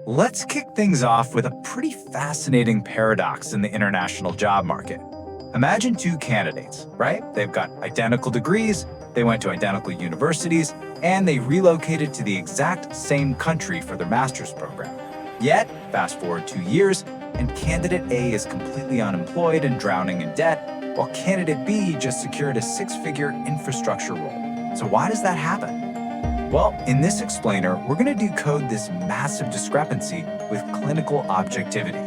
Let's kick things off with a pretty fascinating paradox in the international job market. Imagine two candidates, right? They've got identical degrees, they went to identical universities, and they relocated to the exact same country for their master's program. Yet, fast forward 2 years, and candidate A is completely unemployed and drowning in debt, while candidate B just secured a six-figure infrastructure role. So why does that happen? Well, in this explainer, we're going to decode this massive discrepancy with clinical objectivity.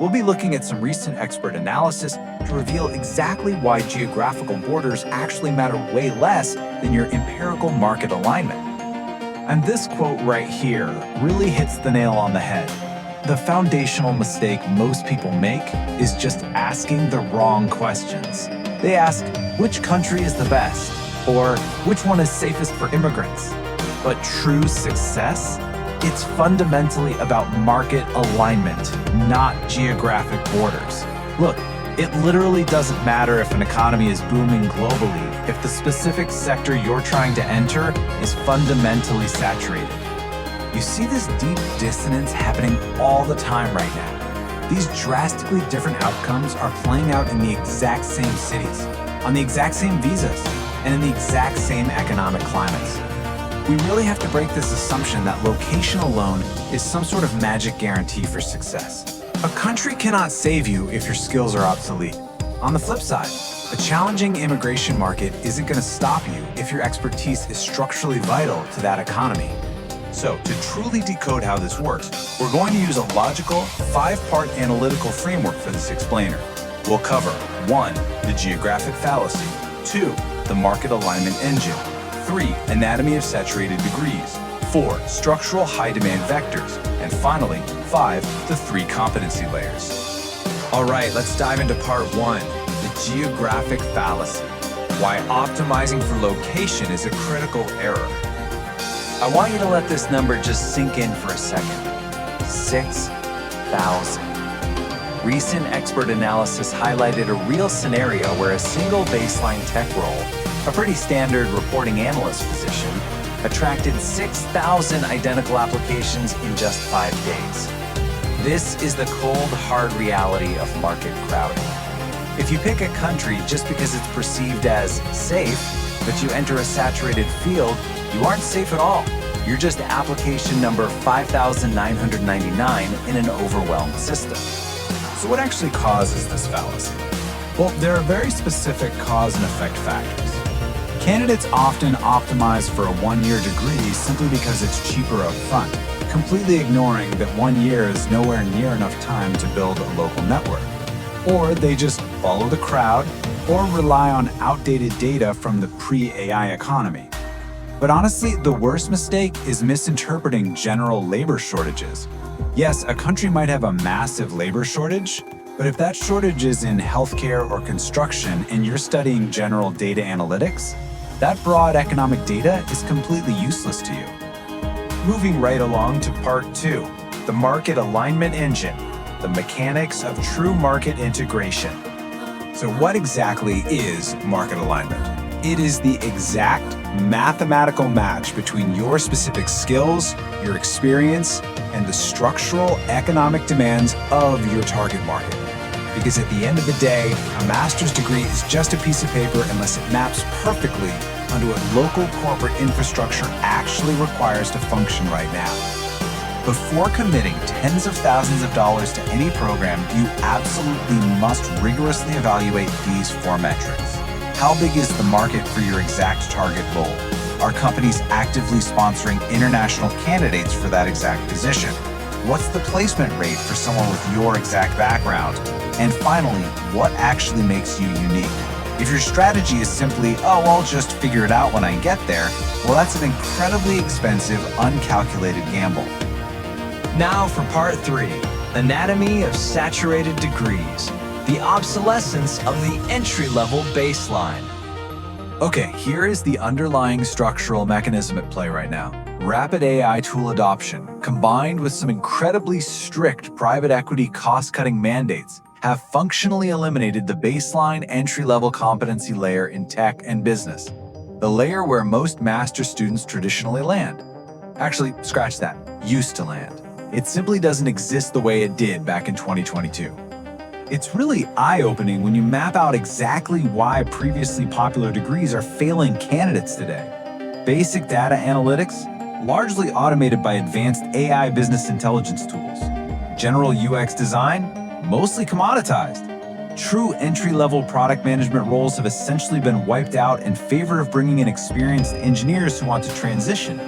We'll be looking at some recent expert analysis to reveal exactly why geographical borders actually matter way less than your empirical market alignment. And this quote right here really hits the nail on the head. The foundational mistake most people make is just asking the wrong questions. They ask, which country is the best? Or which one is safest for immigrants? But true success? It's fundamentally about market alignment, not geographic borders. Look, it literally doesn't matter if an economy is booming globally if the specific sector you're trying to enter is fundamentally saturated. You see this deep dissonance happening all the time right now. These drastically different outcomes are playing out in the exact same cities, on the exact same visas, and in the exact same economic climates. We really have to break this assumption that location alone is some sort of magic guarantee for success. A country cannot save you if your skills are obsolete. On the flip side, a challenging immigration market isn't going to stop you if your expertise is structurally vital to that economy. So, to truly decode how this works, we're going to use a logical, 5-part analytical framework for this explainer. We'll cover 1. The geographic fallacy, 2. The market alignment engine, 3. Anatomy of saturated degrees, 4. Structural high-demand vectors, and finally, 5. The 3 competency layers. All right, let's dive into part 1, the geographic fallacy. Why optimizing for location is a critical error. I want you to let this number just sink in for a second. 6,000. Recent expert analysis highlighted a real scenario where a single baseline tech role, a pretty standard reporting analyst position, attracted 6,000 identical applications in just 5 days. This is the cold, hard reality of market crowding. If you pick a country just because it's perceived as safe, but you enter a saturated field, you aren't safe at all. You're just application number 5,999 in an overwhelmed system. So what actually causes this fallacy? Well, there are very specific cause and effect factors. Candidates often optimize for a 1-year degree simply because it's cheaper up front, completely ignoring that 1 year is nowhere near enough time to build a local network. Or they just follow the crowd or rely on outdated data from the pre-AI economy. But honestly, the worst mistake is misinterpreting general labor shortages. Yes, a country might have a massive labor shortage, but if that shortage is in healthcare or construction and you're studying general data analytics, that broad economic data is completely useless to you. Moving right along to part 2, the market alignment engine, the mechanics of true market integration. So what exactly is market alignment? It is the exact mathematical match between your specific skills, your experience, and the structural economic demands of your target market. Because at the end of the day, a master's degree is just a piece of paper unless it maps perfectly onto what local corporate infrastructure actually requires to function right now. Before committing tens of thousands of dollars to any program, you absolutely must rigorously evaluate these 4 metrics. How big is the market for your exact target role? Are companies actively sponsoring international candidates for that exact position? What's the placement rate for someone with your exact background? And finally, what actually makes you unique? If your strategy is simply, oh, I'll just figure it out when I get there, well, that's an incredibly expensive, uncalculated gamble. Now for part 3, anatomy of saturated degrees, the obsolescence of the entry-level baseline. Okay, here is the underlying structural mechanism at play right now. Rapid AI tool adoption, combined with some incredibly strict private equity cost-cutting mandates, have functionally eliminated the baseline entry-level competency layer in tech and business, the layer where most master students traditionally land. Actually, scratch that, used to land. It simply doesn't exist the way it did back in 2022. It's really eye-opening when you map out exactly why previously popular degrees are failing candidates today. Basic data analytics, largely automated by advanced AI business intelligence tools. General UX design, mostly commoditized. True entry-level product management roles have essentially been wiped out in favor of bringing in experienced engineers who want to transition.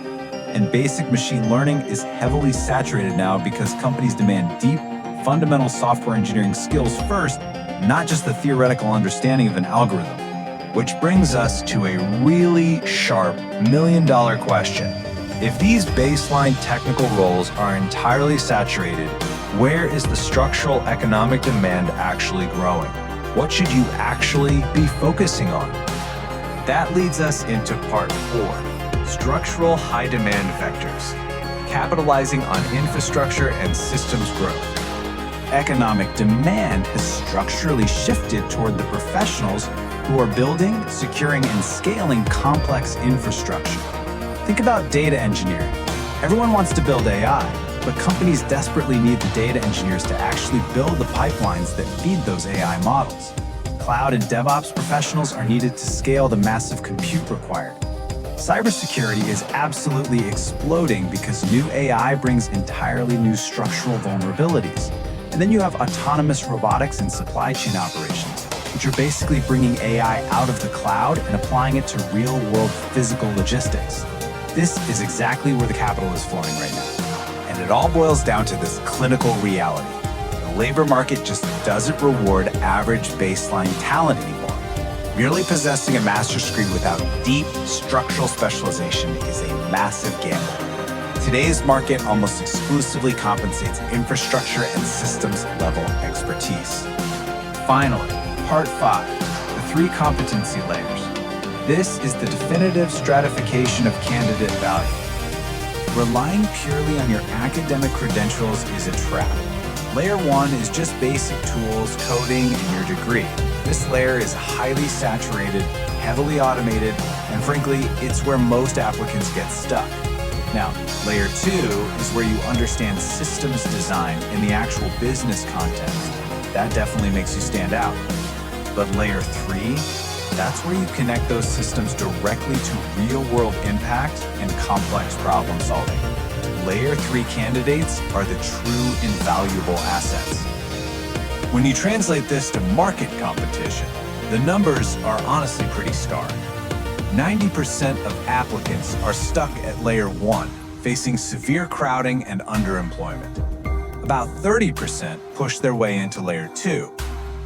And basic machine learning is heavily saturated now because companies demand deep, fundamental software engineering skills first, not just the theoretical understanding of an algorithm. Which brings us to a really sharp million-dollar question. If these baseline technical roles are entirely saturated, where is the structural economic demand actually growing? What should you actually be focusing on? That leads us into part 4, structural high demand vectors, capitalizing on infrastructure and systems growth. Economic demand has structurally shifted toward the professionals who are building, securing, and scaling complex infrastructure. Think about data engineering. Everyone wants to build AI, but companies desperately need the data engineers to actually build the pipelines that feed those AI models. Cloud and DevOps professionals are needed to scale the massive compute required. Cybersecurity is absolutely exploding because new AI brings entirely new structural vulnerabilities. And then you have autonomous robotics and supply chain operations, which are basically bringing AI out of the cloud and applying it to real-world physical logistics. This is exactly where the capital is flowing right now. And it all boils down to this clinical reality. The labor market just doesn't reward average baseline talent anymore. Merely possessing a master's degree without deep structural specialization is a massive gamble. Today's market almost exclusively compensates infrastructure and systems level expertise. Finally, part 5, the 3 competency layers. This is the definitive stratification of candidate value. Relying purely on your academic credentials is a trap. Layer 1 is just basic tools, coding, and your degree. This layer is highly saturated, heavily automated, and frankly, it's where most applicants get stuck. Now, layer 2 is where you understand systems design in the actual business context. That definitely makes you stand out. But layer 3, that's where you connect those systems directly to real-world impact and complex problem solving. Layer 3 candidates are the true invaluable assets. When you translate this to market competition, the numbers are honestly pretty stark. 90% of applicants are stuck at layer 1, facing severe crowding and underemployment. About 30% push their way into layer 2,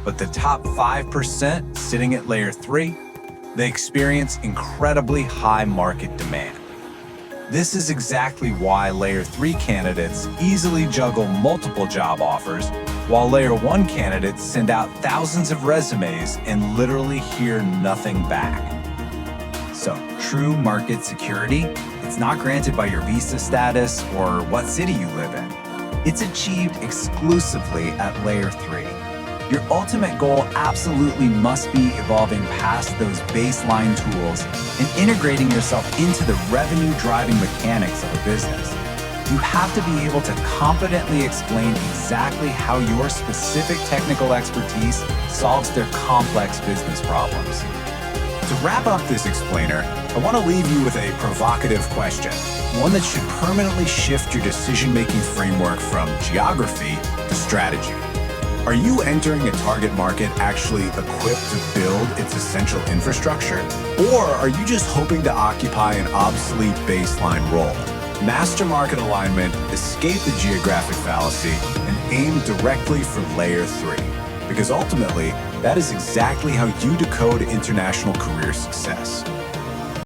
but the top 5% sitting at layer 3, they experience incredibly high market demand. This is exactly why layer 3 candidates easily juggle multiple job offers, while layer 1 candidates send out thousands of resumes and literally hear nothing back. So, true market security, it's not granted by your visa status or what city you live in. It's achieved exclusively at layer 3. Your ultimate goal absolutely must be evolving past those baseline tools and integrating yourself into the revenue-driving mechanics of a business. You have to be able to confidently explain exactly how your specific technical expertise solves their complex business problems. To wrap up this explainer, I want to leave you with a provocative question, one that should permanently shift your decision-making framework from geography to strategy. Are you entering a target market actually equipped to build its essential infrastructure? Or are you just hoping to occupy an obsolete baseline role? Master market alignment, escape the geographic fallacy, and aim directly for layer 3. Because ultimately, that is exactly how you decode international career success.